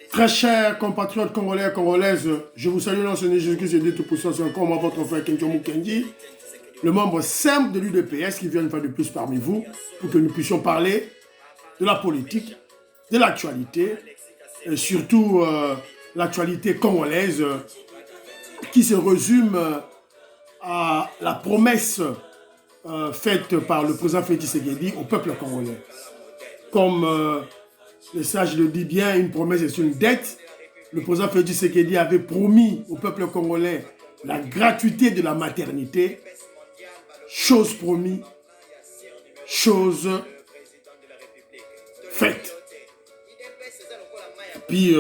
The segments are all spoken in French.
Très chers compatriotes congolais et congolaises, je vous salue dans ce nom de Jésus-Christ et de tout puissant. C'est encore moi, votre frère Kenjo Mukendi, le membre simple de l'UDPS qui vient une fois de plus parmi vous pour que nous puissions parler de la politique, de l'actualité, et surtout l'actualité congolaise qui se résume à la promesse faite par le président Félix Tshisekedi au peuple congolais. Comme le sage le dit bien, une promesse est une dette. Le président Félix Tshisekedi avait promis au peuple congolais la gratuité de la maternité. Chose promise, chose faite. Puis,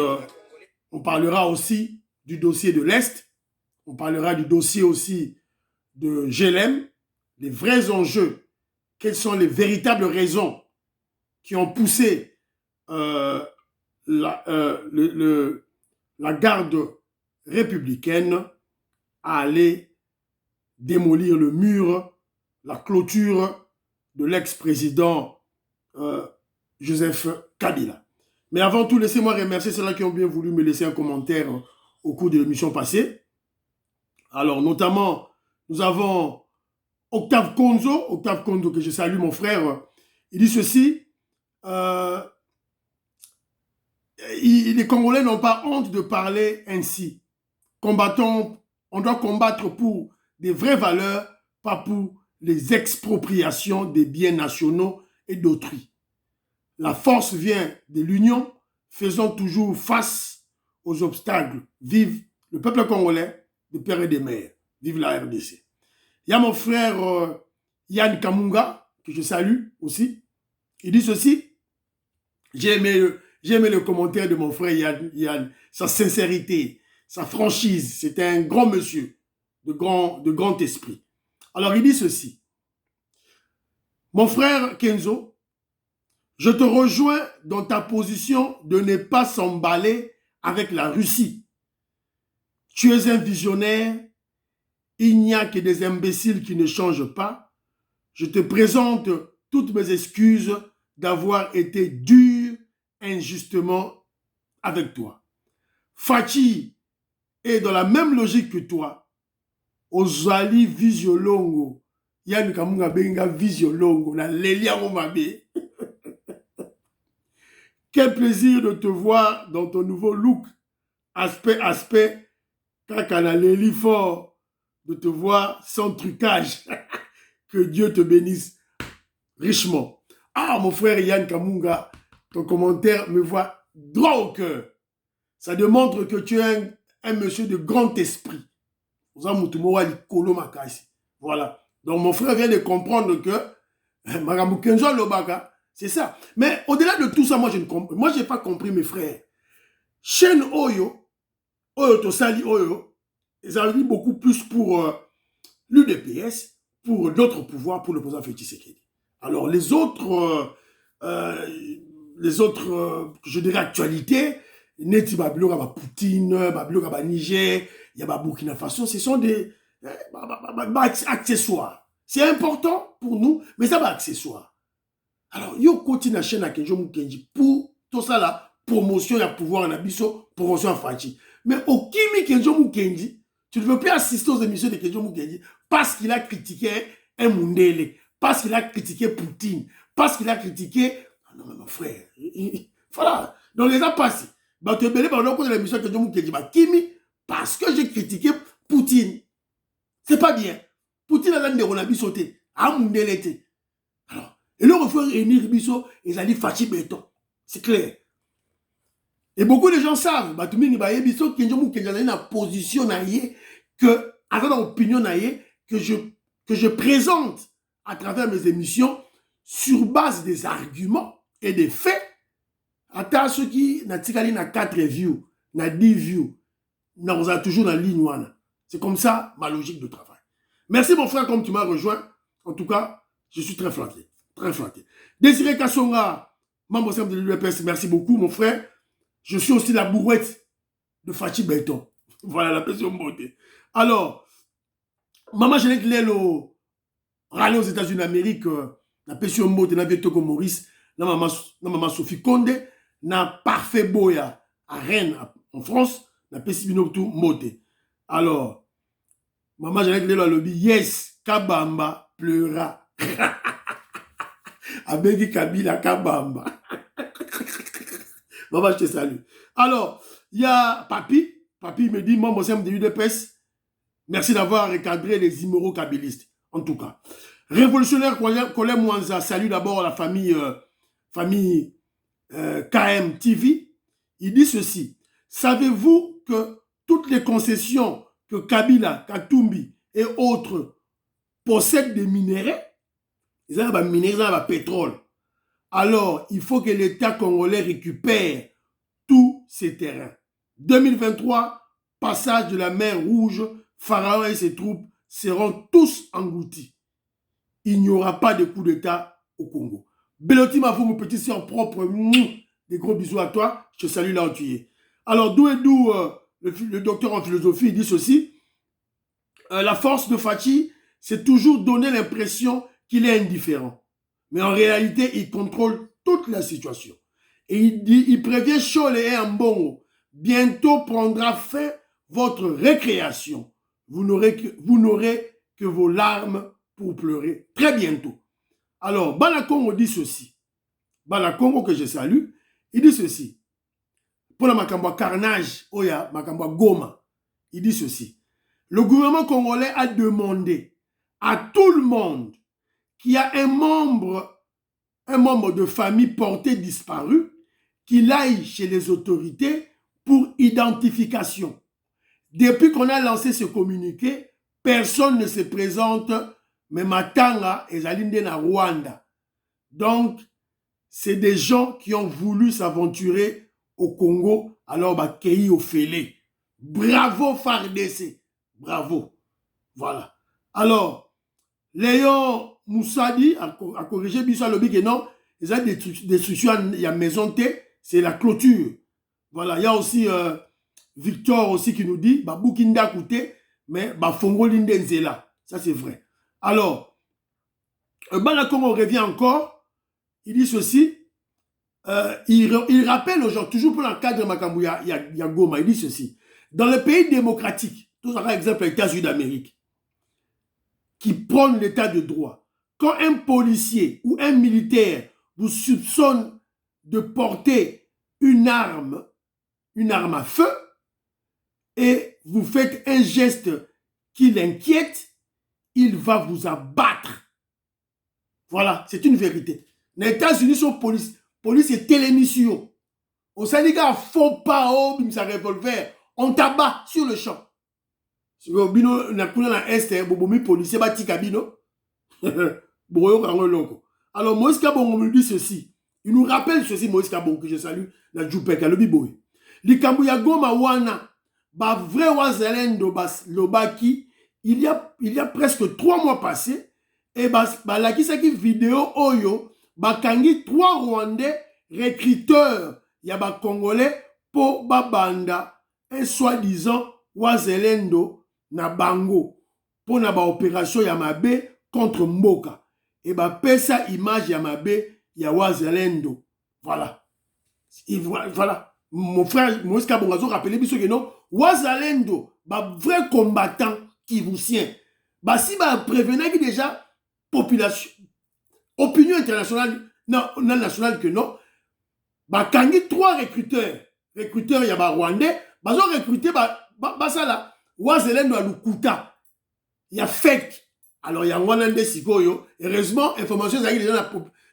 on parlera aussi du dossier de l'Est. On parlera du dossier aussi de GLM, les vrais enjeux. Quelles sont les véritables raisons qui ont poussé la garde républicaine à aller démolir le mur, la clôture de l'ex-président Joseph Kabila. Mais avant tout, laissez-moi remercier ceux-là qui ont bien voulu me laisser un commentaire au cours de l'émission passée. Alors, notamment, nous avons Octave Konzo que je salue, mon frère. Il dit ceci, les Congolais n'ont pas honte de parler ainsi. Combattons, on doit combattre pour des vraies valeurs, pas pour les expropriations des biens nationaux et d'autrui. La force vient de l'union, faisons toujours face aux obstacles. Vive le peuple congolais, des pères et des mères. Vive la RDC. Il y a mon frère Yann Kamunga, que je salue aussi. Il dit ceci. J'ai aimé le commentaire de mon frère Yann, sa sincérité, sa franchise. C'était un grand monsieur, de grand esprit. Alors il dit ceci. Mon frère Kenzo, je te rejoins dans ta position de ne pas s'emballer avec la Russie. Tu es un visionnaire. Il n'y a que des imbéciles qui ne changent pas. Je te présente toutes mes excuses d'avoir été dur injustement avec toi. Fachi est dans la même logique que toi. Ozali visiolongo. Yann Kamunga benga visiolongo. La lelia omabe. Quel plaisir de te voir dans ton nouveau look. Aspect. Kakana leli fort. De te voir sans trucage. Que Dieu te bénisse richement. Ah, mon frère Yann Kamunga, ton commentaire me voit droit au cœur. Ça démontre que tu es un monsieur de grand esprit. Voilà. Donc, mon frère vient de comprendre que Maramou Kenzo Lobaka, c'est ça. Mais au-delà de tout ça, moi, je n'ai pas compris, mes frères. Chaîne Oyo, Oyo Tosali Oyo, ils avaient dit beaucoup plus pour l'UDPS, pour d'autres pouvoirs, pour le président Félix Tshisekedi. Alors, les autres, je dirais, actualités, Neti Babiloga, Poutine, Babiloga, Niger, Yaba Burkina Faso, ce sont des accessoires. C'est important pour nous, mais ça va accessoire. Alors, yo continue à chaîne à Kenjo Mukendi pour tout ça là, promotion et pouvoir en abisso, promotion en Fachi. Mais au Kimi Kenjo Mukendi, tu ne veux plus assister aux émissions de Kenjo Mukendi parce qu'il a critiqué un Mundele, parce qu'il a critiqué Poutine, parce qu'il a critiqué... Non, mais mon frère, voilà. Donc, les a passés. Bah, tu es belé pendant que l'émission Kenjo Mukendi, bah, Kimi, parce que j'ai critiqué Poutine. C'est pas bien. Poutine a l'année de la sauté. À Mundele. Alors, et là, on fait réunir Bisso, ils ont dit Fachi Béton. C'est clair. Et beaucoup de gens savent, bah, tout le monde dit, Bisso, Kenjo Mukendi a une position, que, avec l'opinion, que je présente à travers mes émissions sur base des arguments et des faits. À ceux qui n'ont 4 views, 10 views, on a toujours dans la ligne. C'est comme ça ma logique de travail. Merci mon frère, comme tu m'as rejoint. En tout cas, je suis très flatté. Très flatté. Désiré Kassonga, membre simple de l'UDPS, merci beaucoup mon frère. Je suis aussi la brouette de Fachi Béton. Voilà la pression beauté. Alors, Maman Jeannette Lelo, râler aux États-Unis d'Amérique, la pression beauté, la Vietoko Maurice, na maman Sophie Condé, na Parfait Boya à Rennes, en France, na Pessibino tout moté. Alors, maman Jeannette Lelo a lobby, yes, Kabamba pleura. Abegi Kabila Kabamba. Maman, je te salue. Alors, il y a Papi. Papi me dit, moi, mon de l'UDPS, merci d'avoir recadré les immoraux kabylistes. En tout cas. Révolutionnaire Colin Mwanza, salue d'abord la famille, KM TV. Il dit ceci. Savez-vous que toutes les concessions que Kabila, Katumbi et autres possèdent des minéraux, ils ont des minéraux, ils ont des pétrole. Alors, il faut que l'État congolais récupère tous ces terrains. 2023, passage de la mer Rouge, Pharaon et ses troupes seront tous engloutis. Il n'y aura pas de coup d'État au Congo. Beloti Mafou, mon petit sœur propre, des gros bisous à toi. Je te salue là où tu es. Alors, Douedou, le docteur en philosophie, il dit ceci. La force de Fachi, c'est toujours donner l'impression qu'il est indifférent. Mais en réalité, il contrôle toute la situation. Et il prévient Chol et Mbongo. Bientôt prendra fin votre récréation. Vous n'aurez que vos larmes pour pleurer. Très bientôt. Alors, Banakongo dit ceci. Banakongo que je salue, il dit ceci. Pour la Makamba Carnage, Oya, Makamba Goma, il dit ceci. Le gouvernement congolais a demandé à tout le monde qui a un membre de famille porté disparu qu'il aille chez les autorités pour identification. Depuis qu'on a lancé ce communiqué, personne ne se présente, mais Matanga et Zalinde na Rwanda. Donc, c'est des gens qui ont voulu s'aventurer au Congo, alors bah Kei Ofele. Bravo FARDC. Bravo. Voilà. Alors, Léon Moussadi a corrigé Bissou Lobby que non, il y a des destructions, il y a maison T, c'est la clôture. Voilà, il y a aussi Victor aussi qui nous dit, bah Boukinda Kouté, mais bah Fongo Lindenzela. Ça c'est vrai. Alors, Banakongo revient encore, il dit ceci, il rappelle aujourd'hui, toujours pour le cadre de Makambouya, il y a Goma, il dit ceci. Dans les pays démocratiques, tout par exemple les États-Unis d'Amérique, qui prônent l'état de droit, quand un policier ou un militaire vous soupçonne de porter une arme à feu, et vous faites un geste qui l'inquiète, il va vous abattre. Voilà, c'est une vérité. Les États-Unis sont police et télémission. Au Sénégal, faut pas sa revolver. On tabac sur le champ. Si vous avez un est, policier, alors Moïse Kabongo me dit ceci. Il nous rappelle ceci, Moïse Kabongo, que je salue, la Djoupeka, le Biboy. Likambuya Goma Wana, ba vrai Wazelendo Lobaki, il y a presque 3 mois passés, et bah la qui vidéo Oyo, ba kangi 3 Rwandais recruteurs, il y a ba Congolais pour babanda, un soi-disant Wazelendo na bango, pour na ba opération Yamabe contre Mboka. Et bah pesa image Yamabe ya Wazelendo. Voilà. Et voilà. Mon frère Moïse Kabongazo rappelé biso que non, Wazalendo, bah vrai combattant qui vous tient. Bah si bah prévenez que déjà population, opinion internationale, non nationale que non, bah kangi 3 recruteurs il y a bah Rwandais, bah ont recruté bah ça là, Wazalendo à Lukuta, il y a fake. Alors il y a Rwandais Sikoyo, heureusement information ça déjà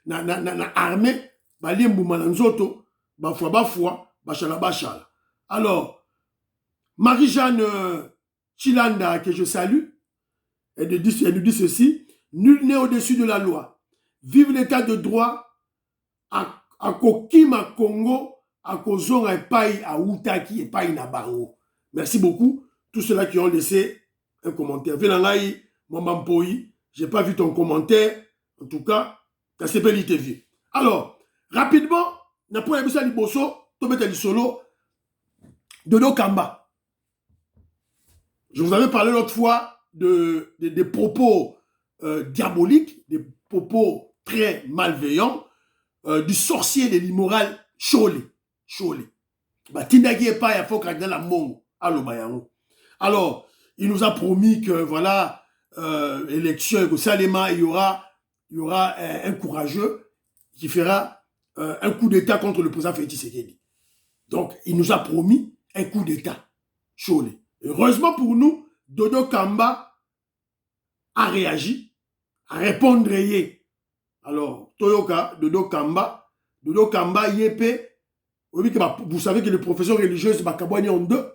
na armée, bah limbuma na nzoto, bah fois Bachala. Alors, Marie-Jeanne Chilanda, que je salue, elle nous dit ceci, nul n'est au-dessus de la loi. Vive l'état de droit à Kokima Congo, à Kozonga et Paï, à Outaki et Paï Nabango. Merci beaucoup, tous ceux-là qui ont laissé un commentaire. Vélangaï, Mamampoï, je n'ai pas vu ton commentaire, en tout cas, ta CPLI vu. Alors, rapidement, n'a pas vu ça Liboso, solo de nos Kamba. Je vous avais parlé l'autre fois des propos diaboliques, des propos très malveillants du sorcier de l'immoral Chole. Batindaki et pas, il faut qu'il la mongo. Alors, il nous a promis que, voilà, élection, il y aura un courageux qui fera un coup d'État contre le président Félix Tshisekedi. Donc, il nous a promis un coup d'État. Chole. Heureusement pour nous, Dodo Kamba a réagi, a répondu. Alors, Toyoka, Dodo Kamba, Yépe, vous savez que les professeurs religieux se bakabouani en deux.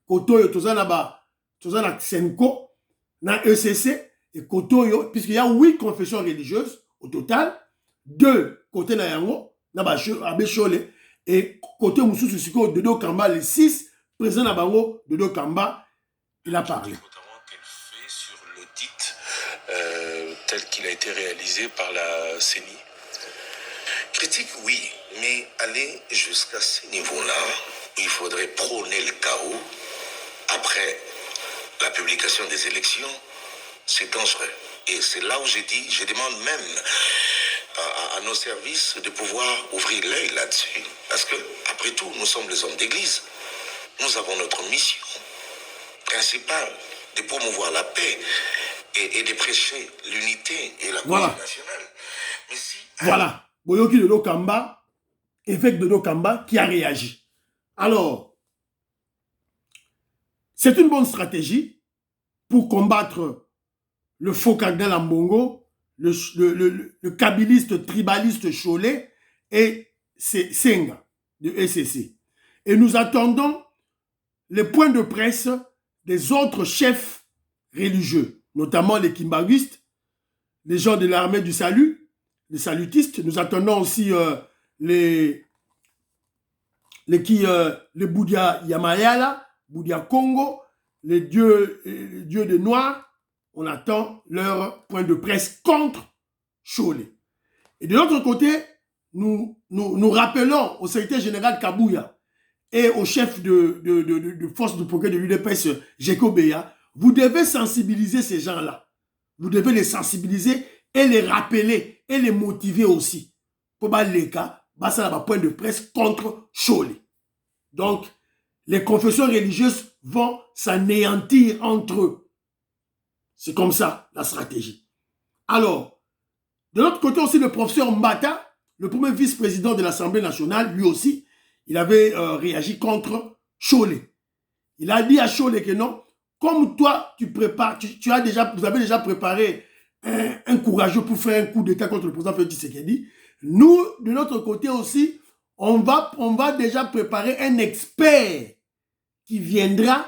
Kotoyo, Tozana Senko, na ECC, et Kotoyo, puisqu'il y a 8 confessions religieuses au total, 2 côté na yango, na Abechole, et côté Moussou Siko, Dodo Kamba, les 6, président na bango, Dodo Kamba, il a parlé. Notamment qu'elle fait sur l'audit tel qu'il a été réalisé par la CENI. Critique, oui, mais aller jusqu'à ce niveau-là, il faudrait prôner le chaos après la publication des élections, c'est dangereux. Et c'est là où j'ai dit, je demande même à nos services de pouvoir ouvrir l'œil là-dessus. Parce que, après tout, nous sommes les hommes d'église. Nous avons notre mission principale de promouvoir la paix et de prêcher l'unité et la cohésion nationale. Mais si... Voilà. Boyoki Dodo Kamba, évêque Dodo Kamba, qui a réagi. Alors, c'est une bonne stratégie pour combattre le faux cardinal Ambongo, le kabiliste tribaliste Cholet et Senga de ECC. Et nous attendons les points de presse des autres chefs religieux, notamment les Kimbaguistes, les gens de l'armée du salut, les salutistes. Nous attendons aussi les Bouddha Yamayala, Bouddha Congo, les dieux des Noirs. On attend leur point de presse contre Chole. Et de l'autre côté, nous rappelons au secrétaire général Kabouya et au chef de force de progrès de l'UDPS, Jeko Beya, vous devez sensibiliser ces gens-là. Vous devez les sensibiliser et les rappeler et les motiver aussi. Pour les cas, ça va point de presse contre Chole. Donc, les confessions religieuses vont s'anéantir entre eux. C'est comme ça, la stratégie. Alors, de l'autre côté aussi, le professeur Mbata, le premier vice-président de l'Assemblée nationale, lui aussi, il avait réagi contre Chole. Il a dit à Chole que non, comme toi, tu prépares, vous avez déjà préparé un courageux pour faire un coup d'État contre le président Félix Tshisekedi, nous, de notre côté aussi, on va déjà préparer un expert qui viendra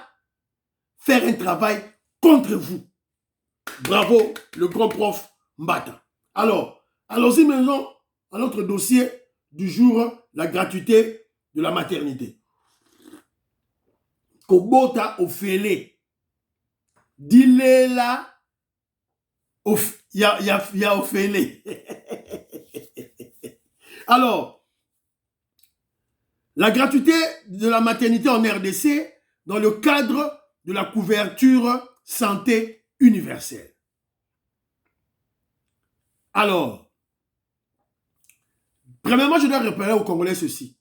faire un travail contre vous. Bravo, le grand prof Mbata. Alors, allons-y maintenant à notre dossier du jour, la gratuité de la maternité. Kobota Ofele. Dilela. Ya Ofele. Alors, la gratuité de la maternité en RDC dans le cadre de la couverture santé universelle. Alors, premièrement, je dois rappeler aux Congolais ceci.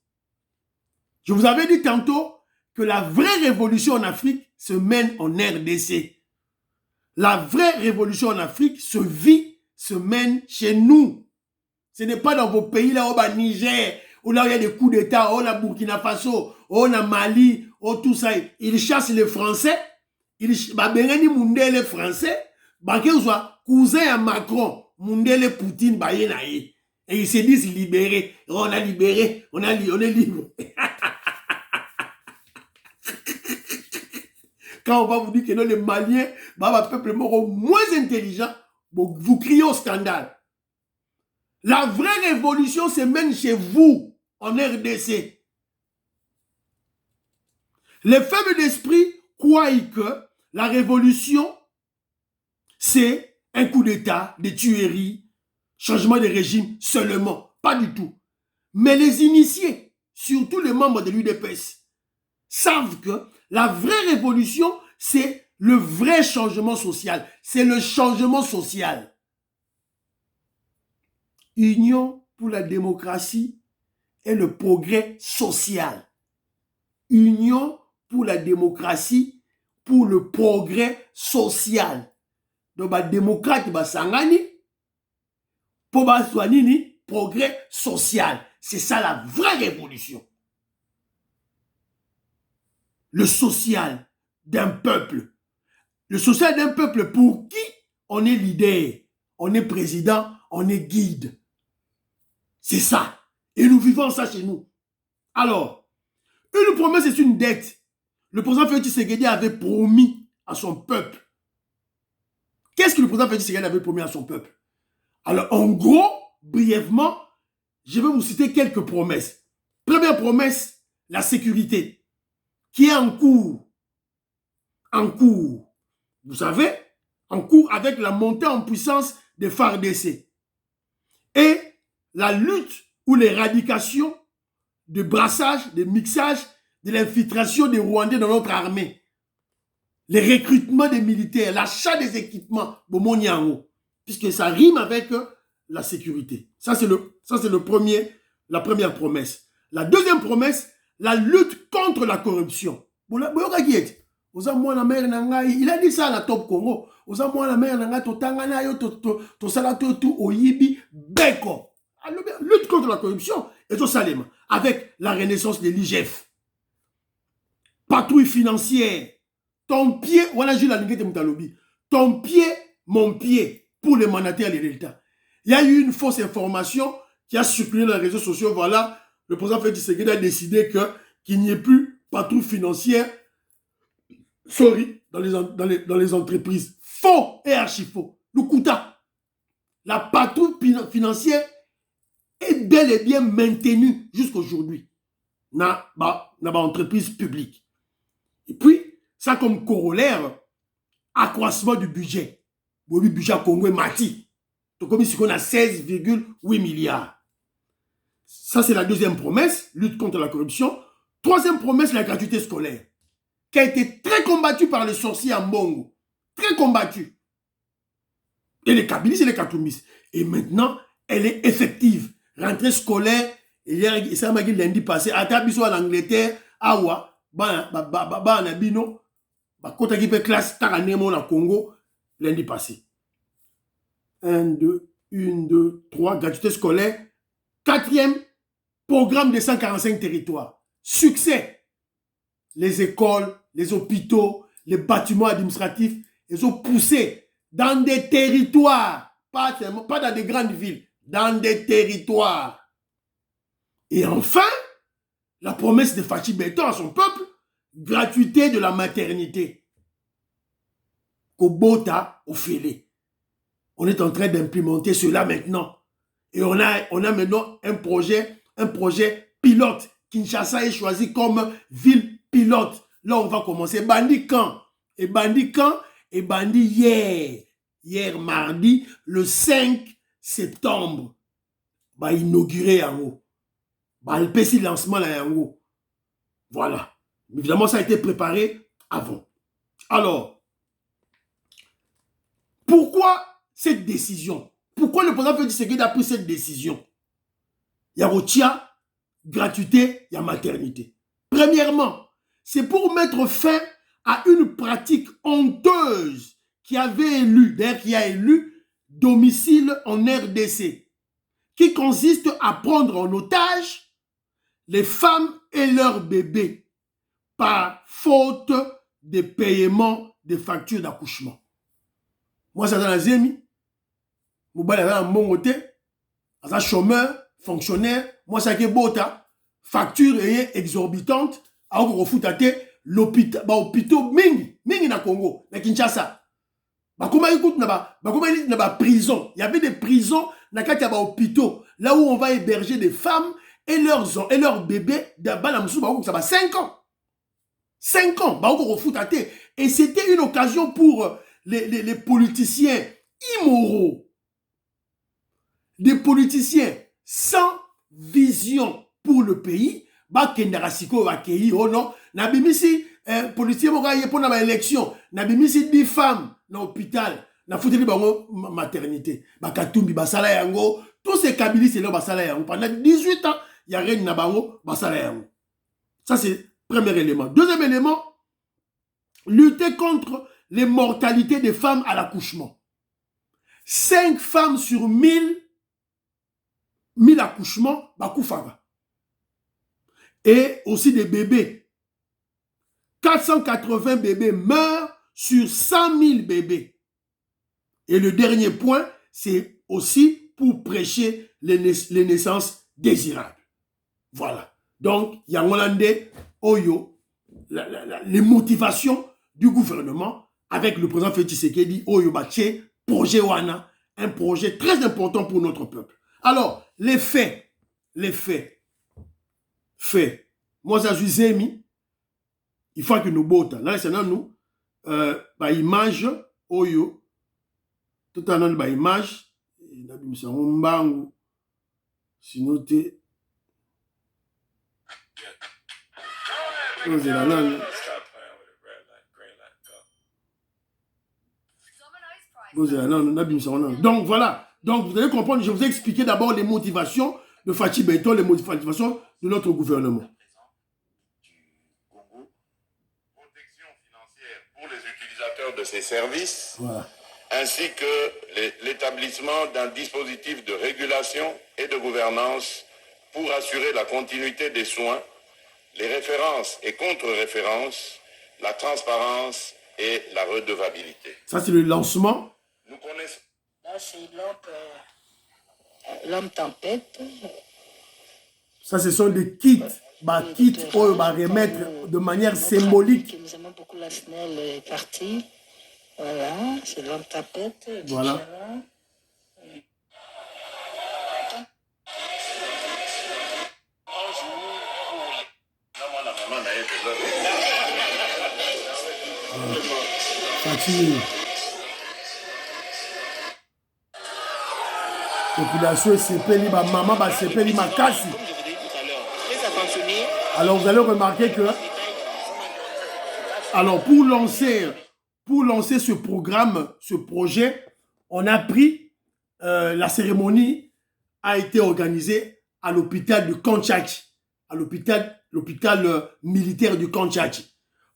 Je vous avais dit tantôt que la vraie révolution en Afrique se mène en RDC. La vraie révolution en Afrique se mène chez nous. Ce n'est pas dans vos pays là, au Niger, où là il y a des coups d'État, au Burkina Faso, au Mali, au tout ça. Ils chassent les Français. Babengani Mundele Français. Baké soit cousin à Macron. Mundele Poutine Bayenaye. Et ils se disent libérés. On a libéré. On est libre. Quand on va vous dire que non, les Maliens, le peuple moins intelligent, vous criez au scandale. La vraie révolution se mène chez vous, en RDC. Les faibles d'esprit croient que la révolution, c'est un coup d'État, des tueries, changement de régime seulement. Pas du tout. Mais les initiés, surtout les membres de l'UDPS, savent que la vraie révolution, c'est le vrai changement social. C'est le changement social. Union pour la démocratie et le progrès social. Union pour la démocratie, pour le progrès social. Donc, les démocrates, sangani, pour les progrès social. C'est ça la vraie révolution. Le social d'un peuple. Le social d'un peuple pour qui on est leader, on est président, on est guide. C'est ça. Et nous vivons ça chez nous. Alors, une promesse c'est une dette. Le président Félix Tshisekedi avait promis à son peuple. Qu'est-ce que le président Félix Tshisekedi avait promis à son peuple? Alors, en gros, brièvement, je vais vous citer quelques promesses. Première promesse, la sécurité, qui est en cours. En cours. Vous savez, en cours avec la montée en puissance des FARDC. Et la lutte ou l'éradication du brassage, du mixage, de l'infiltration des Rwandais dans notre armée. Les recrutements des militaires, l'achat des équipements, puisque ça rime avec la sécurité. Ça, c'est la première promesse. La deuxième promesse, la lutte contre la corruption. Il a dit ça à la Top Congo. Lutte contre la corruption. Et tout ça, avec la renaissance de l'IGF. Patrouille financière. Ton pied, voilà, j'ai la ligne de Moutalobi. Ton pied, mon pied, pour les mandataires de l'État. Il y a eu une fausse information qui a circulé dans les réseaux sociaux. Voilà, le président Félix Tshisekedi a décidé qu'il n'y ait plus patrouille financière, dans les entreprises. Faux et archi faux. Le Kouta. La patrouille financière est bel et bien maintenue jusqu'aujourd'hui dans l'entreprise publique. Et puis, ça comme corollaire, accroissement du budget. Le budget Congo est mati. Donc, comme ici, on a 16,8 milliards. Ça, c'est la deuxième promesse, lutte contre la corruption. Troisième promesse, la gratuité scolaire, qui a été très combattue par les sorciers en Bongo. Très combattue. Et les Kabylis et les Katoumis. Et maintenant, elle est effective. Rentrée scolaire, et ça m'a dit lundi passé, à Tabiso en Angleterre, Awa, Banabino, quand tu as classe Taranemo na Congo, lundi passé. 1, 2, 3, gratuité scolaire. Quatrième, programme de 145 territoires. Succès. Les écoles, les hôpitaux, les bâtiments administratifs, ils ont poussé dans des territoires, pas dans des grandes villes, dans des territoires. Et enfin, la promesse de Fachi Beton à son peuple, gratuité de la maternité. Kobota Ofele. On est en train d'implémenter cela maintenant. Et on a maintenant un projet pilote. Kinshasa est choisi comme ville pilote. Là, on va commencer. Bandi quand? Et Bandi quand? Et Bandi hier. Hier, mardi, le 5 septembre. Bah, inauguré en haut. Bah, le petit lancement là en haut. Voilà. Évidemment, ça a été préparé avant. Alors, pourquoi cette décision? Pourquoi le président Félix Tshisekedi a pris cette décision? Il y a Rotia, gratuité, il y a maternité. Premièrement, c'est pour mettre fin à une pratique honteuse qui a élu domicile en RDC, qui consiste à prendre en otage les femmes et leurs bébés par faute de paiement des factures d'accouchement. Moi, c'est dans la Zemi. Mouba est dans mon côté. Un chômeur, fonctionnaire. Moi, c'est Bota. Facture est exorbitante. Alors qu'on fout à l'hôpital mingi na Congo, na Kinshasa. Comment écoute na prison. Il y avait des prisons na kati hôpitaux là où on va héberger des femmes et leurs bébés d'abord ça va 5 ans. 5 ans. Et c'était une occasion pour les politiciens immoraux, des politiciens sans vision pour le pays, oh non, nabimisi politicien moka pour la élection, nabimisi 10 femmes dans l'hôpital, na futeli bango maternité. Bakatumbi basala yango, tous ces kabilistes là basala yango pendant 18 ans, il y a rien na bango basala yango. Ça c'est premier élément. Deuxième élément, lutter contre les mortalités des femmes à l'accouchement. 5 femmes sur 1000 accouchements bakoufava. Et aussi des bébés. 480 bébés meurent sur 100 000 bébés. Et le dernier point, c'est aussi pour prêcher les naissances désirables. Voilà. Donc, il y a Oyo, les motivations du gouvernement avec le président Félix Tshisekedi, Oyo Baché, projet Wana, un projet très important pour notre peuple. Alors, les faits. Moi, ça, je suis mis. Il faut que nous bottons. Là, c'est nous, image, Oyo, tout à l'heure, image, sinon, t'es. Donc voilà, donc vous allez comprendre, je vous ai expliqué d'abord les motivations de Fachi Beton, les motivations de notre gouvernement. Protection financière pour les utilisateurs de ces services, voilà. Ainsi que l'établissement d'un dispositif de régulation et de gouvernance pour assurer la continuité des soins, les références et contre-références, la transparence et la redevabilité. Ça, c'est le lancement. Nous connaissons. Là, c'est l'homme tempête. Ça, ce sont des kits. Kits pour remettre de manière symbolique. Nous aimons beaucoup la SNEL partie. Voilà, c'est l'homme tempête. Voilà. Population sepeli ba maman ba sepeli makasi. Alors vous allez remarquer que alors pour lancer ce programme, ce projet, on a pris la cérémonie a été organisée à l'hôpital de Kanchaki, à l'hôpital militaire du Kanchaki.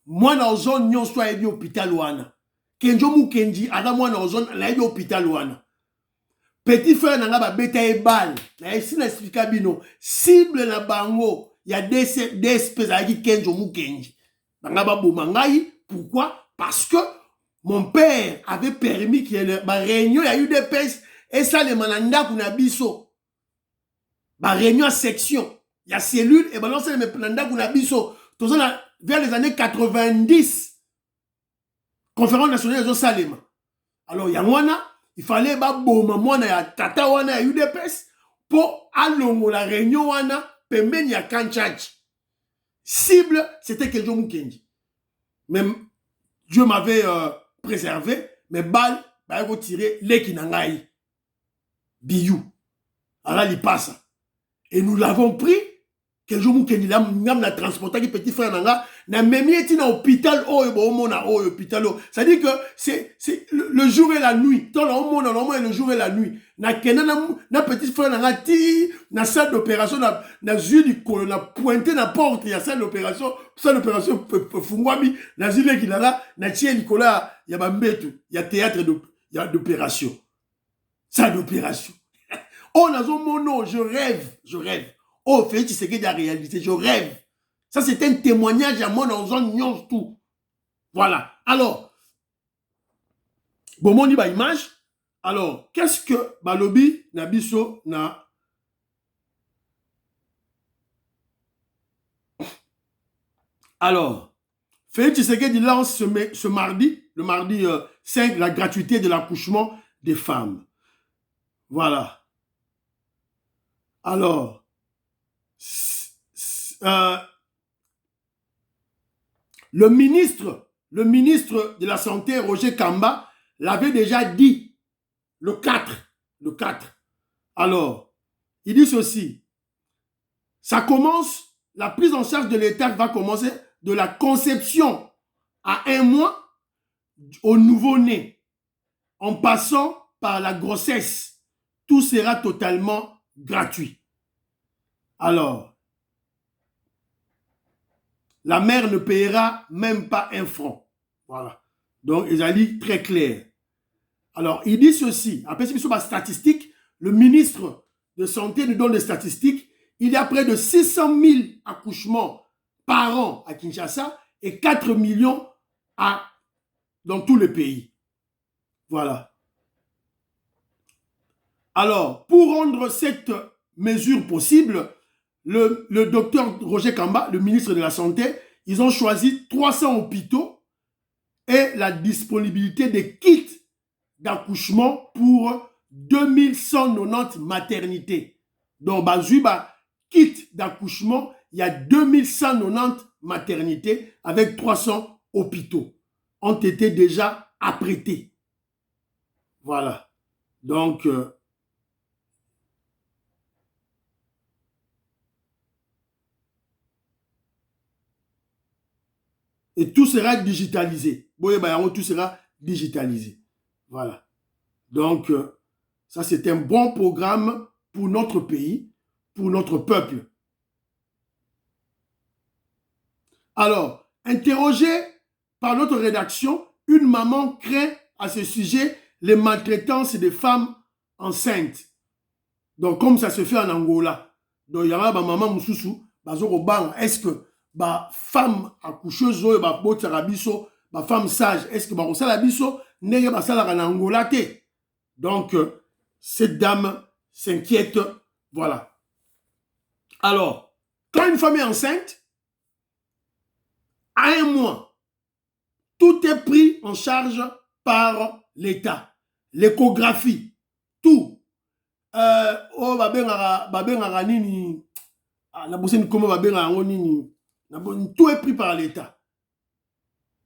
Moi dans zone nyon soit ebi hôpital wana. Kenjo Mukenji ada moi dans zone la ebi hôpital wana. Petit frère nanga ba beta e bal. Na ici na explica bino cible na bango il y a des espèces avec Kenjo Mukenji. Nanga ba boma ngai pourquoi? Parce que mon père avait permis qu'il y ait une réunion, il y a eu des pèses et ça les mananda kuna biso. Ba réunion à section, il y a cellule et balance les mananda kuna biso. Tout ça vers les années 90, conférence nationale de Salema. Alors, il y a il fallait que ya tata wana ya UDPS pour alongo la réunion wana pembeni ya Kanchaki. Cible, c'était Kenjo Mukenji. Même Dieu m'avait préservé, mais balle, bah retiré les kinangai. Biyou. Alors, il passe. Et nous l'avons pris. Kenjo Mukenji l'a transporté qui petit frère nanga na même été dans hôpital hôpital. Ça dit que c'est le jour et la nuit. Tant le jour et la nuit. Na petit frère nanga ti na salle d'opération na zuli ko na pointé na porte ya salle d'opération fungwami na zile kilala na tie likola ya bambetu ya théâtre d'opération. Salle d'opération. Oh nazo mono, je rêve. Oh, Félix Tshisekedi de la réalité, je rêve. Ça, c'est un témoignage à moi dans zone nyons tout. Voilà. Alors, bon, on dit bah image. Alors, qu'est-ce que Balobi Nabiso na. Alors, Félix Tshisekedi lance ce mardi, le mardi 5, la gratuité de l'accouchement des femmes. Voilà. Alors, le ministre de la Santé, Roger Kamba, l'avait déjà dit le 4. Alors, il dit ceci. Ça commence, la prise en charge de l'État va commencer de la conception à 1 mois au nouveau-né. en passant par la grossesse. Tout sera totalement gratuit. Alors, la mère ne payera même pas 1 franc. Voilà. Donc, ils ont dit très clair. Alors, il dit ceci. Après, si sur la statistique, le ministre de Santé nous donne des statistiques. Il y a près de 600 000 accouchements par an à Kinshasa et 4 millions dans tout le pays. Voilà. Alors, pour rendre cette mesure possible, le docteur Roger Kamba, le ministre de la Santé, ils ont choisi 300 hôpitaux et la disponibilité des kits d'accouchement pour 2190 maternités. Donc, bazuba kit d'accouchement, il y a 2190 maternités avec 300 hôpitaux ont été déjà apprêtés. Voilà. Donc, et tout sera digitalisé. Tout sera digitalisé. Voilà. Donc, ça c'est un bon programme pour notre pays, pour notre peuple. Alors, interrogé par notre rédaction, une maman craint à ce sujet les maltraitances des femmes enceintes. Donc, comme ça se fait en Angola. Donc, il y a ma maman Moussoussou, est-ce que femme accoucheuse, femme sage, est-ce que n'est pas en Angola? Donc, cette dame s'inquiète. Voilà. Alors, quand une femme est enceinte, à 1 mois, tout est pris en charge par l'État. L'échographie, tout. Tout est pris par l'État.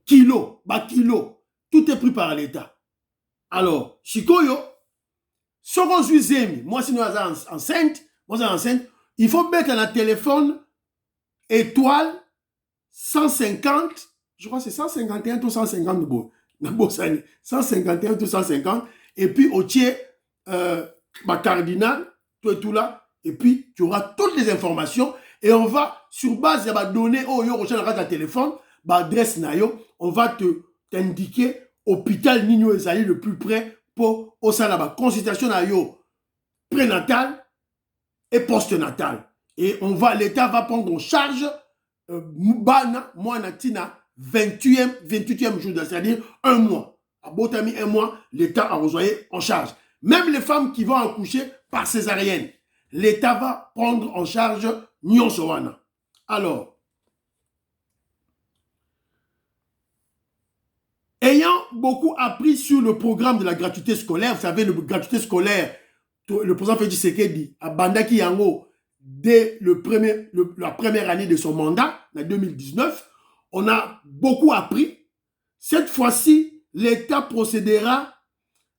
Kilo, tout est pris par l'État. Alors, Chikoyo, moi si nous sommes enceinte, il faut mettre dans le téléphone étoile 150, je crois que c'est 151 ou 150 151 ou 150, et puis au tiers cardinal, tout là, et puis tu auras toutes les informations, et on va, sur base de la donnée, ta téléphone, adresse on va t'indiquer hôpital Nino Ezali le plus près pour la consultation prénatale et postnatale. Et l'État va prendre en charge Moanatina 28e jour, c'est-à-dire 1 mois. À Botami 1 mois, l'État a rejoigné en charge. Même les femmes qui vont accoucher par césarienne, l'État va prendre en charge Nyonsowana. Alors, ayant beaucoup appris sur le programme de la gratuité scolaire, vous savez, le gratuité scolaire, le président Félix Tshisekedi a Bandaki Yango dès la première année de son mandat, en 2019, on a beaucoup appris. Cette fois-ci, l'État procédera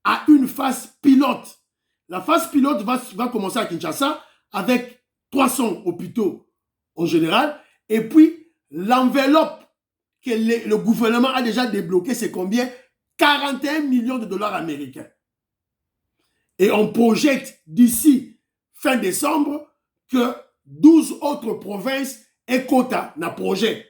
à une phase pilote. La phase pilote va commencer à Kinshasa avec 300 hôpitaux en général. Et puis, l'enveloppe que le gouvernement a déjà débloquée, c'est combien? 41 millions de dollars américains. Et on projette d'ici fin décembre que 12 autres provinces aient quota dans le projet.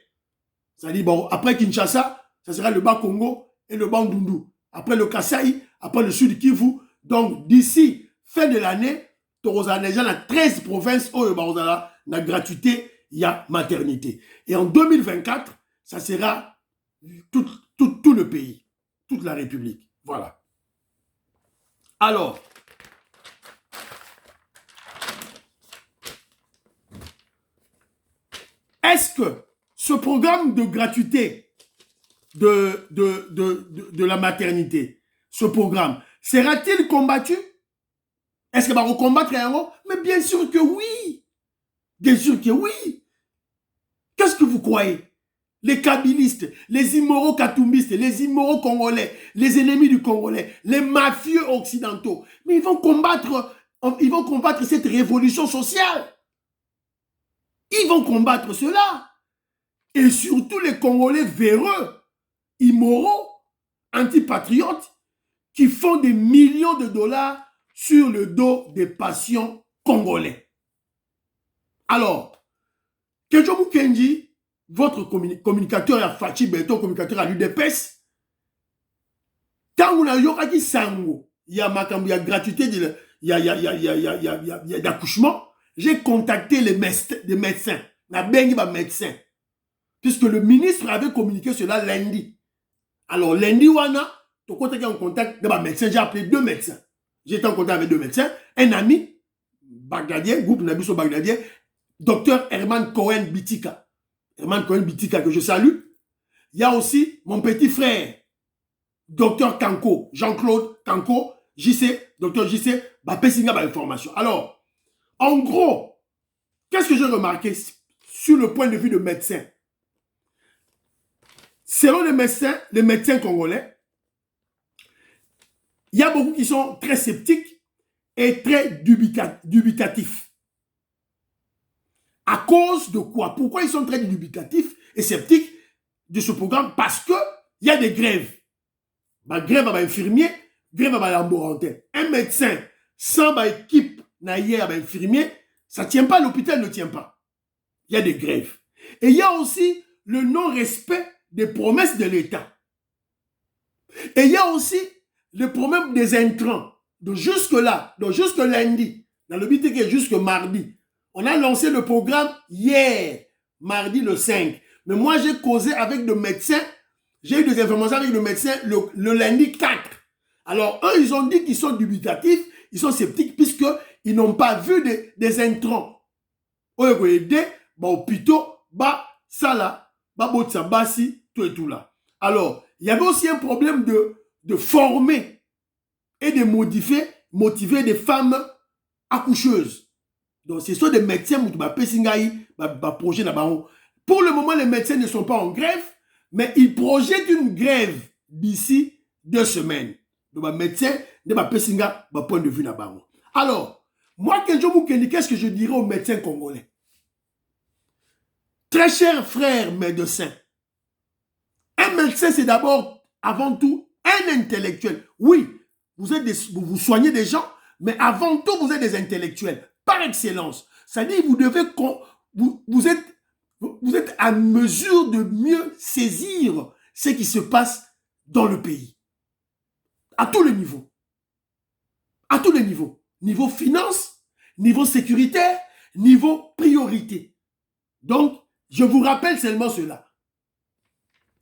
C'est-à-dire, bon, après Kinshasa, ça sera le Bas-Congo et le Bandundu. Après le Kasaï, après le Sud Kivu. Donc, d'ici fin de l'année, tu auras déjà 13 provinces où il y a la gratuité, il y a maternité. Et en 2024, ça sera tout le pays, toute la République. Voilà. Alors, est-ce que ce programme de gratuité de la maternité, ce programme, sera-t-il combattu? Est-ce qu'il va recombattre Yango? Mais bien sûr que oui. Bien sûr que oui. Qu'est-ce que vous croyez? Les kabylistes, les immoraux katumbistes, les immoraux congolais, les ennemis du Congolais, les mafieux occidentaux, mais ils vont combattre cette révolution sociale. Ils vont combattre cela. Et surtout les Congolais véreux, immoraux, antipatriotes, qui font des millions de dollars sur le dos des patients congolais. Alors, Kenjo Mukendi, votre communicateur à Fachi Beto, communicateur à l'UDPS, quand on a yokaki sango, il y a gratuité, il y a d'accouchement, j'ai contacté les médecins, na bengi ba médecin, puisque le ministre avait communiqué cela lundi. Alors lundi wana, to contacté en contact de ba médecin, j'ai appelé 2 médecins. J'étais en contact avec 2 médecins, un ami bagdadien, groupe Nabiso bagdadien, docteur Herman Cohen Bitika. Herman Cohen Bitika que je salue. Il y a aussi mon petit frère docteur Kanko, Jean-Claude Kanko, JC, docteur JC, bah pessinga bah information. Alors, en gros, qu'est-ce que j'ai remarqué sur le point de vue de médecin? Selon les médecins congolais, il y a beaucoup qui sont très sceptiques et très dubitatifs. À cause de quoi? Pourquoi ils sont très dubitatifs et sceptiques de ce programme? Parce que il y a des grèves. Bah, grève à infirmier, grève à laborantin. Un médecin sans équipe naïère infirmier, ça ne tient pas, l'hôpital ne tient pas. Il y a des grèves. Et il y a aussi le non-respect des promesses de l'État. Et il y a aussi le problème des intrants. Donc jusque-là, donc jusque lundi, dans le but que jusque mardi, on a lancé le programme hier, mardi le 5. Mais moi, j'ai causé avec le médecin. J'ai eu des informations avec le médecin le lundi 4. Alors, eux, ils ont dit qu'ils sont dubitatifs, ils sont sceptiques, puisqu'ils n'ont pas vu des intrants. Ils ont aidé, hôpitaux, ça là, botsa-basi, tout et tout là. Alors, il y avait aussi un problème de former et de motiver des femmes accoucheuses. Donc, ce sont des médecins qui projet là-bas. Pour le moment, les médecins ne sont pas en grève, mais ils projettent une grève d'ici 2 semaines. Donc, les médecins ne sont pas point de vue là-bas. Alors, moi, Kenjo Mukendi, qu'est-ce que je dirais aux médecins congolais? Très chers frères médecins, un médecin, c'est d'abord, avant tout, un intellectuel. Oui, vous soignez des gens, mais avant tout, vous êtes des intellectuels, par excellence. C'est-à-dire, vous êtes à mesure de mieux saisir ce qui se passe dans le pays. À tous les niveaux. À tous les niveaux. Niveau finance, niveau sécuritaire, niveau priorité. Donc, je vous rappelle seulement cela.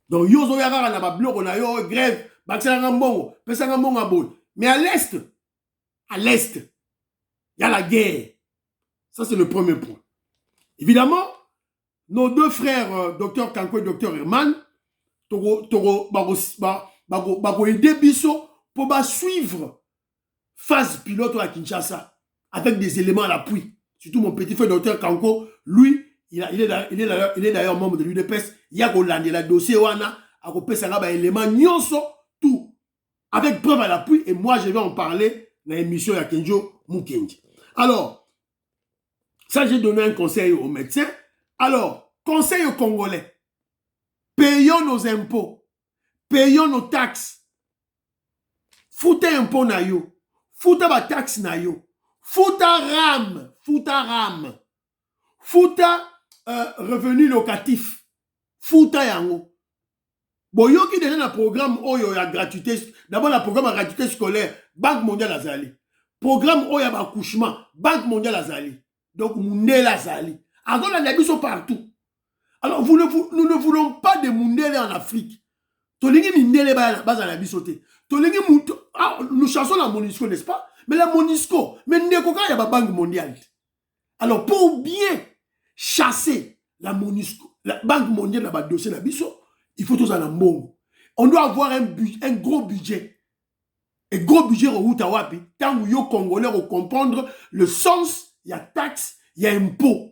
Donc, yozo yara na ba bloko na yo grève, bakisanga mbongo, pesanga mbongo abol. Mais à l'est, il y a la guerre. Ça, c'est le premier point. Évidemment, nos 2 frères, Dr Kanko et Dr Herman, bako aider biso pour suivre phase pilote à Kinshasa avec des éléments à l'appui. Surtout mon petit frère Dr Kanko, lui, il est d'ailleurs membre de l'UDPS. Il y a la dossier wana, a un élément nyonso, tout. Avec preuve à l'appui, et moi je vais en parler dans l'émission de Kenjo Mukendi. Alors, ça j'ai donné un conseil aux médecins. Alors, conseil aux Congolais. Payons nos impôts. Payons nos taxes. Foutez impôts na yo. Foutez ba taxe na yo. Foutez RAM. Foutez revenu locatif. Foutez yango. Boyoki déjà na programme oyo ya gratuité. D'abord la programme de gratuité scolaire. Banque mondiale azali. Programme oyo ya accouchement. Banque mondiale azali. Donc Mundela azali. Alors la nabi sont partout. Alors nous ne voulons pas de Mundele en Afrique. Tolingi Mindele basa nabi sauté. Tolingi nous chassons la MONUSCO, n'est-ce pas? Mais la MONUSCO, mais Nekoka y a la Banque mondiale. Alors pour bien chasser la MONUSCO, la Banque mondiale dans le dossier nabiso, il faut tous en bon. On doit avoir un gros budget. Un gros budget au Outawapi, tant que les Congolais vont comprendre le sens, il y a taxe, il y a impôt.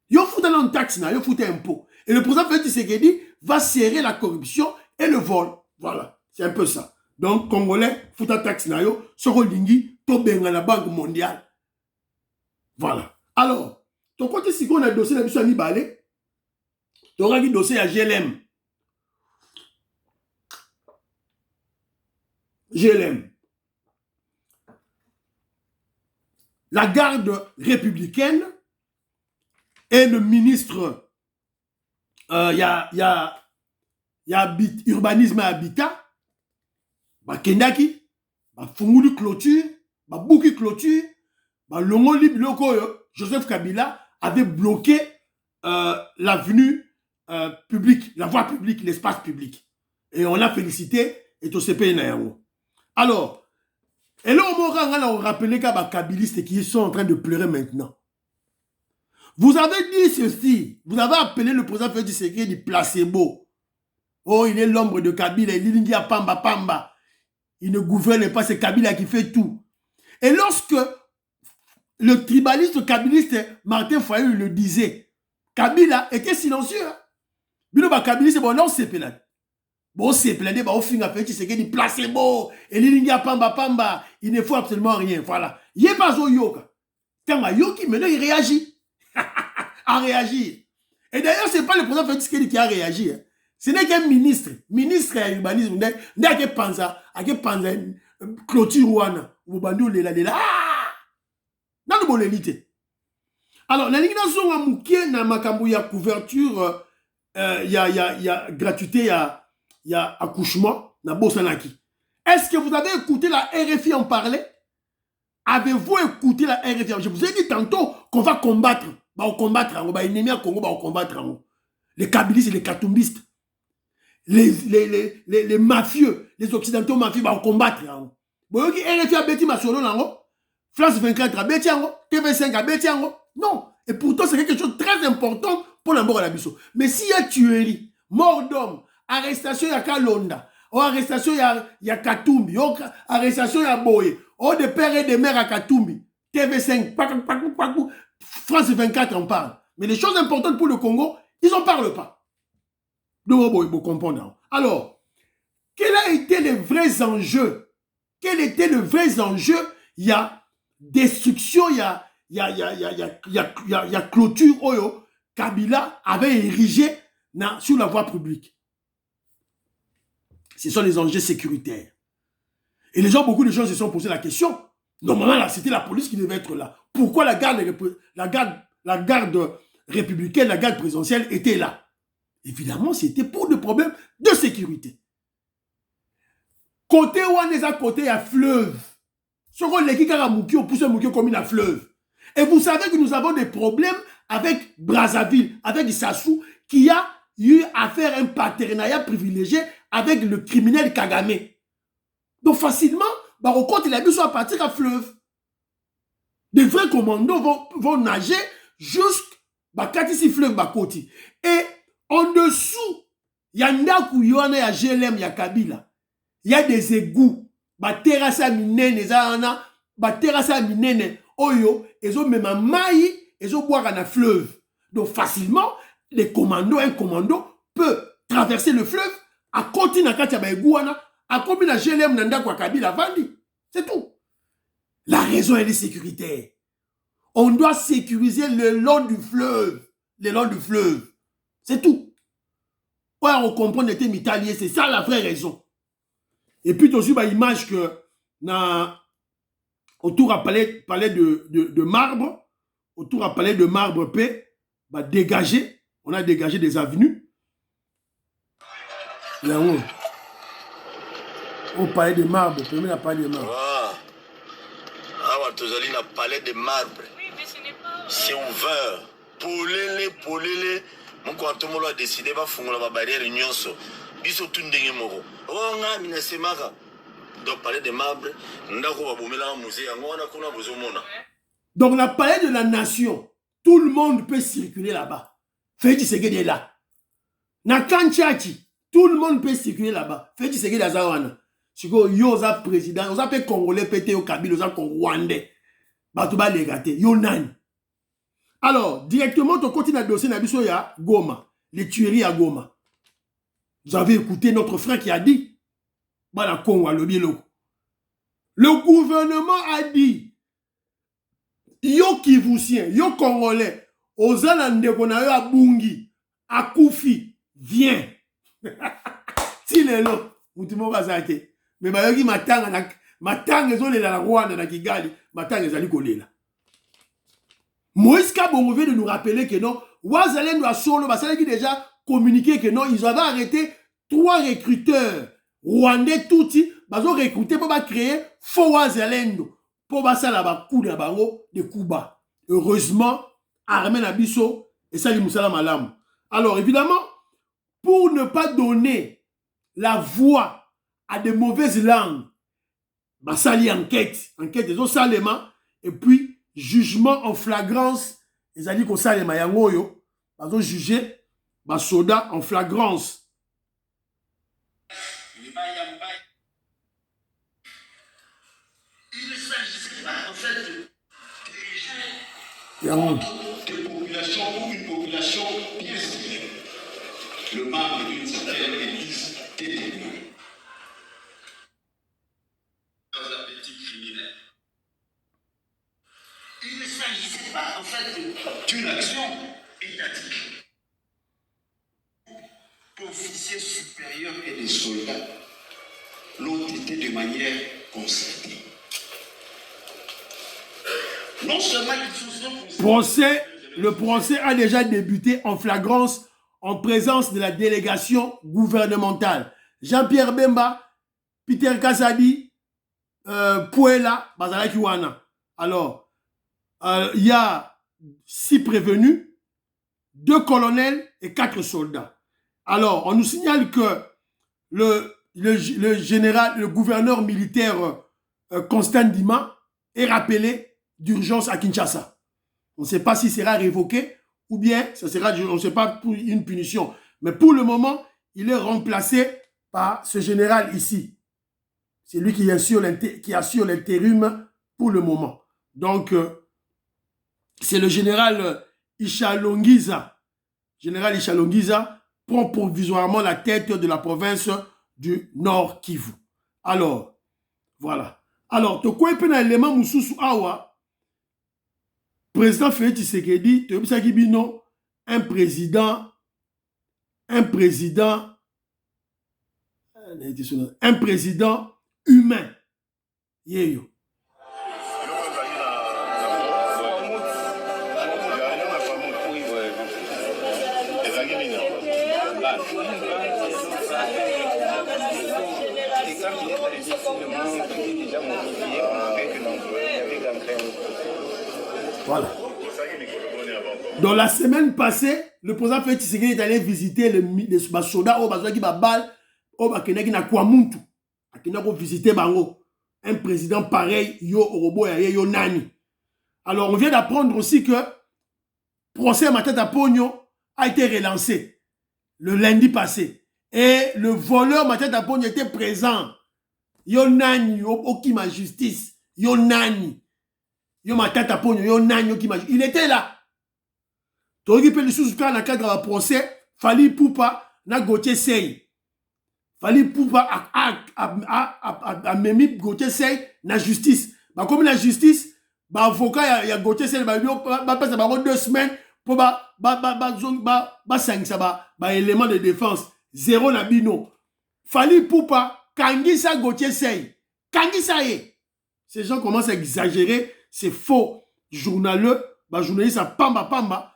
Yo foutent en taxe, yo foutent impôt. Et le président Félix Tshisekedi va serrer la corruption et le vol. Voilà, c'est un peu ça. Donc, Congolais, foutent en taxe, yo, soko lingi, to benga la Banque mondiale. Voilà. Alors, ton côté, si on a le dossier de la Balé, tu auras le dossier à GLM. je l'aime. La garde républicaine et le ministre urbanisme et habitat, Kendaki, Funguli clôture, Bouki clôture, Longoli Biloko, Joseph Kabila avait bloqué l'avenue publique, la voie publique, l'espace public. Et on a félicité et tout CP Nayango. Alors, et là, on m'a rappelé qu'il y a des kabilistes qui sont en train de pleurer maintenant. Vous avez dit ceci, vous avez appelé le président Félix Tshisekedi du placebo. Oh, il est l'ombre de Kabila, il est à Pamba Pamba. Il ne gouverne pas, c'est Kabila qui fait tout. Et lorsque le tribaliste kabiliste Martin Fayulu le disait, Kabila était silencieux. Bino ba kabiliste, bon, non, c'est pénal. Bon, c'est pénal, bon, au fin, Félix Tshisekedi du placebo. Et il est à Pamba Pamba. Il ne faut absolument rien. Voilà. Il n'est pas au yoga. Quand Yoki, maintenant, il réagit. À réagir. Et d'ailleurs, ce n'est pas le président Félix Tshisekedi qui a réagi. Hein. Ce n'est qu'un ministre à l'urbanisme, n'a qu'un panza, clôture ouana, ou bandou lela. Dans le bon élite. Alors, la ligne nationale a mouké na makambu ya couverture, ya gratuité, ya accouchement, na Bosanaki. Est-ce que vous avez écouté la RFI en parler? Avez-vous écouté la RFI? Je vous ai dit tantôt qu'on va combattre. On va combattre, on va ennemi à Congo, on va combattre. Les kabilistes et les katumbistes. Les mafieux, les occidentaux mafieux, on va combattre. Vous voyez que RFI a bêti ma solo, France 24 a bêti, TV5 a bêti. Non. Et pourtant, c'est quelque chose de très important pour l'ambord à la biso. Mais s'il y a tuerie, mort d'homme, arrestation, il y a Kalonda, ou arrestation, il y a Katumbi, ou arrestation, il y a Boye, ou des pères et des mères à Katumbi, TV5, France 24 en parle. Mais les choses importantes pour le Congo, ils n'en parlent pas. Donc, vous comprenez. Alors, quels ont été les vrais enjeux? Quels étaient les vrais enjeux? Il y a destruction, il y a clôture, Oyo. Kabila avait érigé sur la voie publique. Ce sont les enjeux sécuritaires. Et les gens, beaucoup de gens se sont posé la question. Normalement, c'était la police qui devait être là. Pourquoi la garde républicaine, la garde présidentielle était là? Évidemment, c'était pour des problèmes de sécurité. Côté Ouanesa, côté, il y a fleuve. Ce qu'on les Kikaramouki, on pousse un mouki comme un fleuve. Et vous savez que nous avons des problèmes avec Brazzaville, avec Sassou, qui a eu à faire un partenariat privilégié avec le criminel Kagame. Donc facilement, au compte, il a vu à partir à fleuve. Des vrais commandos vont nager jusqu'à ici fleuve Bakoti. Et en dessous, il y a Ndaku Yohana, il y a GLM, il y a Kabila. Il y a des égouts. Terrasse minene, terrasse minene, Oyo, ils ont même un maï, ils ont boire dans fleuve. Donc facilement, les commandos, un commando peut traverser le fleuve, à continuer à Katia Égouana, à combiner à GLM, Ndaku Kabila, Vandi. C'est tout. La raison, elle est sécuritaire. On doit sécuriser le long du fleuve. Le long du fleuve. C'est tout. Ouais, on comprend que c'était italien. C'est ça la vraie raison. Et puis, aussi, l'image que autour à palais de marbre, autour à palais de marbre paix, dégagé. On a dégagé des avenues. Là-haut. Au palais de marbre. Premier à palais de marbre. Tozali na palais de marbre. Oui, mais ce n'est pas. C'est ouvert. Polele. Mon contomolo a décidé de faire la barrière nyonso. Biso tundenge moko. Onga mina semaka. Donc palais de marbre, ndako ba bomela musée yango na kuna bozomona. Donc la palais de la nation, tout le monde peut circuler là-bas. Félix Tshisekedi est là. Na Kanchati, tout le monde peut circuler là-bas. Félix Tshisekedi azawana. Siko yo za président, oza pe congolais pété au Kabila, oza rwandais. Batouba légate, yo nani. Alors, directement, on continue à dossier Nabiso ya Goma, les tueries à Goma. Vous avez écouté notre frère qui a dit, le gouvernement a dit, yo Kivusien, yo Congolais, oza ndekona yo abungi, akufi, viens. Si les lots, vous te m'avez. mais bayoki matanga ezolela na Rwanda na Kigali, matanga ezali kolela. Moïse Kabongo vient de nous rappeler que non, Wazalendo a solo, qui déjà communiqué que non, ils avaient arrêté 3 recruteurs rwandais touti, ils ont recruté pour créer faux Wazalendo, pour passer la coup de Cuba. Heureusement, Armée Nabiso et Sali Moussala Malam. Alors évidemment, pour ne pas donner la voix à de mauvaises langues, Basali enquête des Osalema, et puis jugement en flagrance, ils ont dit qu'on s'allait mayangoyo, ils ont jugé Basoda en flagrance. Il ne s'agissait pas en fait de population ou une population bien ciblée, le membre d'une certaine église déterminée. Dans un petit criminel. Il ne s'agissait pas en fait d'une action étatique. d'officiers supérieurs Et des soldats l'ont été de manière concertée. non seulement ils sont Le procès a déjà débuté en flagrance en présence de la délégation gouvernementale. Jean-Pierre Bemba, Peter Kasadi, Puela, Bazalaki Wana. Alors, il y a 6 prévenus, 2 colonels et 4 soldats. Alors, on nous signale que le général, le gouverneur militaire Constant Ndima est rappelé d'urgence à Kinshasa. On ne sait pas s'il sera révoqué ou bien ça sera, on ne sait pas, pour une punition. Mais pour le moment, il est remplacé par ce général ici. C'est lui qui assure l'intérim pour le moment. Donc, c'est le général Ishalongiza. Général Ishalongiza prend provisoirement la tête de la province du Nord Kivu. Alors, voilà. Alors, tu quoi un élément Moussousou Awa, président Félix Tshisekedi, un président humain. Yeyo. Voilà. Dans la semaine passée, le président Félix Tshisekedi est allé visiter les soldats au Bazouaki Babal, au Bakenaki na Kwamuntu. Akenaki visiter Bango. Un président pareil, yo Orobo yo Nani. Alors, on vient d'apprendre aussi que le procès Matata Pogno a été relancé le lundi passé. Et le voleur Matata Pogno était présent. Yo Nani, yo Okima Justice. Yo Nani. Yo Matata Pogno, yo Nani, Okima Justice. Il était là. Togi pe lisous dans le cadre du procès, Fali Poupa na Gauthier Sey. Fali Poupa a memi Gauthier Sey na justice. Bah comme la justice, bah avocat ya Gauthier Sey ba passe ba 2 semaines pour ba élément de défense. 0 na bino. Fali Poupa kangisa Gauthier Sey. Kangisa ye. Ces gens commencent à exagérer, c'est faux. Journaleux, bah journaliste à pamba.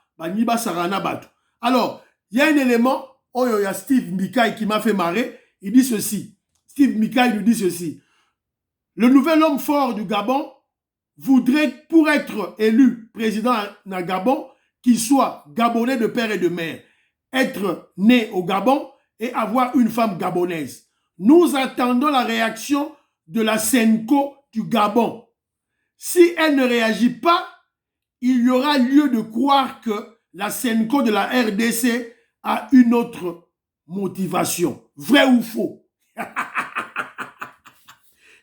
Alors, il y a un élément, oh, il y a Steve Mikaï qui m'a fait marrer, il dit ceci. Steve Mikaï nous dit ceci. Le nouvel homme fort du Gabon voudrait, pour être élu président du Gabon, qu'il soit gabonais de père et de mère, être né au Gabon et avoir une femme gabonaise. Nous attendons la réaction de la Senko du Gabon. Si elle ne réagit pas, il y aura lieu de croire que la Senko de la RDC a une autre motivation. Vrai ou faux?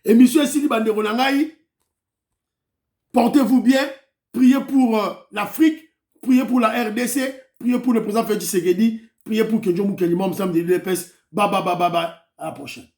Et monsieur Sili Bandero Nangaï, portez-vous bien, priez pour l'Afrique, priez pour la RDC, priez pour le président Félix Tshisekedi, priez pour que Dieu Moukelima, Moussam de l'UDPS. Bye, à la prochaine.